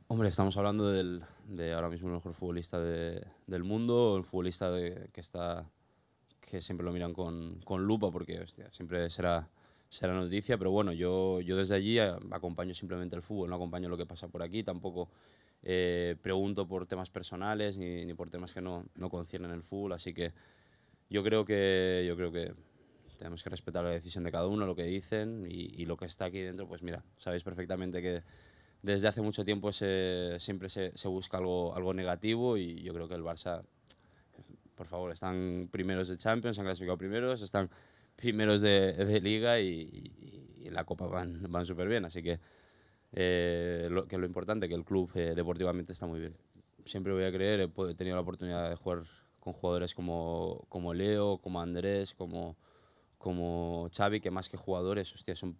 Hombre, estamos hablando de ahora mismo el mejor futbolista del mundo, el futbolista que siempre lo miran con lupa porque hostia, siempre será noticia, pero bueno, yo desde allí acompaño simplemente el fútbol, no acompaño lo que pasa por aquí, tampoco pregunto por temas personales ni por temas que no conciernen el fútbol, así que yo creo que tenemos que respetar la decisión de cada uno, lo que dicen y lo que está aquí dentro, pues mira, sabéis perfectamente que desde hace mucho tiempo siempre se busca algo negativo y yo creo que el Barça, por favor, están primeros de Champions, han clasificado primeros, están primeros de Liga y en la Copa van súper bien, así que lo importante que el club deportivamente está muy bien. Siempre voy a creer, he tenido la oportunidad de jugar con jugadores como Leo, como Andrés, como Xavi, que más que jugadores, hostia, son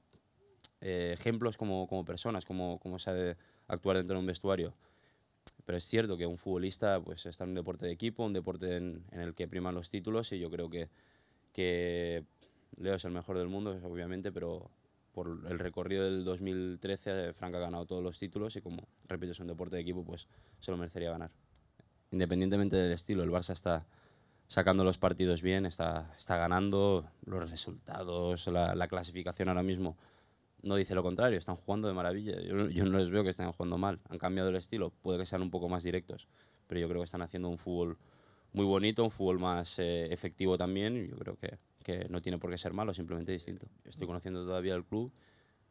ejemplos como personas, como se ha de actuar dentro de un vestuario. Pero es cierto que un futbolista pues, está en un deporte de equipo, un deporte en el que priman los títulos y yo creo que Leo es el mejor del mundo, obviamente, pero por el recorrido del 2013 Frank ha ganado todos los títulos y como, repito, es un deporte de equipo, pues se lo merecería ganar. Independientemente del estilo, el Barça está sacando los partidos bien, está ganando los resultados, la clasificación ahora mismo no dice lo contrario, están jugando de maravilla. Yo no les veo que estén jugando mal. Han cambiado el estilo, puede que sean un poco más directos, pero yo creo que están haciendo un fútbol muy bonito, un fútbol más efectivo también. Y yo creo que no tiene por qué ser malo, simplemente distinto. Estoy conociendo todavía el club.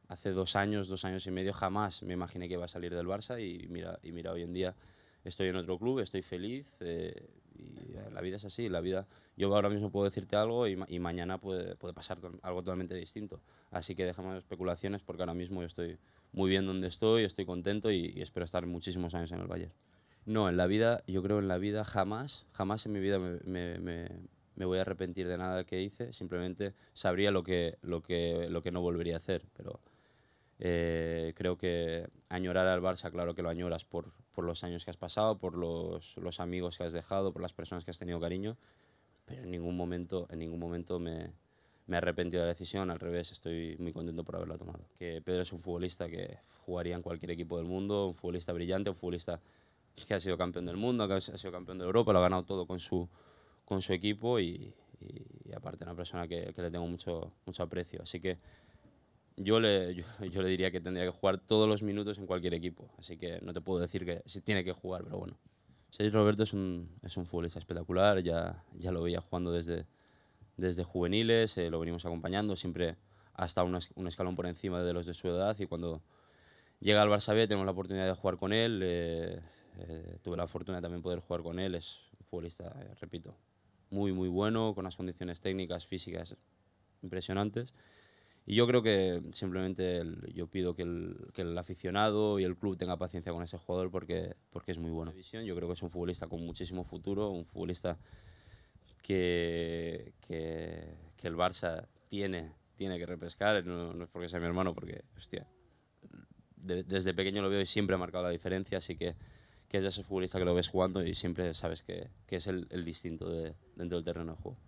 Hace 2 años y medio, jamás me imaginé que iba a salir del Barça y mira hoy en día estoy en otro club, estoy feliz y la vida es así, la vida, yo ahora mismo puedo decirte algo y mañana puede pasar algo totalmente distinto, así que dejemos especulaciones porque ahora mismo yo estoy muy bien donde estoy contento y espero estar muchísimos años en el Bayern. No, en la vida, yo creo en la vida jamás en mi vida me voy a arrepentir de nada que hice, simplemente sabría lo que no volvería a hacer, pero creo que añorar al Barça, claro que lo añoras por los años que has pasado, por los amigos que has dejado, por las personas que has tenido cariño, pero en ningún momento me he arrepentido de la decisión, al revés, estoy muy contento por haberla tomado. Que Pedro es un futbolista que jugaría en cualquier equipo del mundo, un futbolista brillante, un futbolista que ha sido campeón del mundo, que ha sido campeón de Europa, lo ha ganado todo con su equipo y aparte una persona que le tengo mucho aprecio. Así que yo le diría que tendría que jugar todos los minutos en cualquier equipo, así que no te puedo decir que si tiene que jugar, pero bueno. Sergi Roberto es un futbolista espectacular, ya lo veía jugando desde juveniles, lo venimos acompañando, siempre ha estado un escalón por encima de los de su edad y cuando llega al Barça B tenemos la oportunidad de jugar con él, tuve la fortuna de también poder jugar con él, es un futbolista, repito, muy bueno, con unas condiciones técnicas, físicas impresionantes. Y yo creo que simplemente yo pido que el aficionado y el club tenga paciencia con ese jugador porque es muy bueno. Yo creo que es un futbolista con muchísimo futuro, un futbolista que el Barça tiene que repescar, no es porque sea mi hermano, porque, hostia, desde pequeño lo veo y siempre ha marcado la diferencia, así que es ese futbolista que lo ves jugando y siempre sabes que es el distinto dentro del terreno de juego.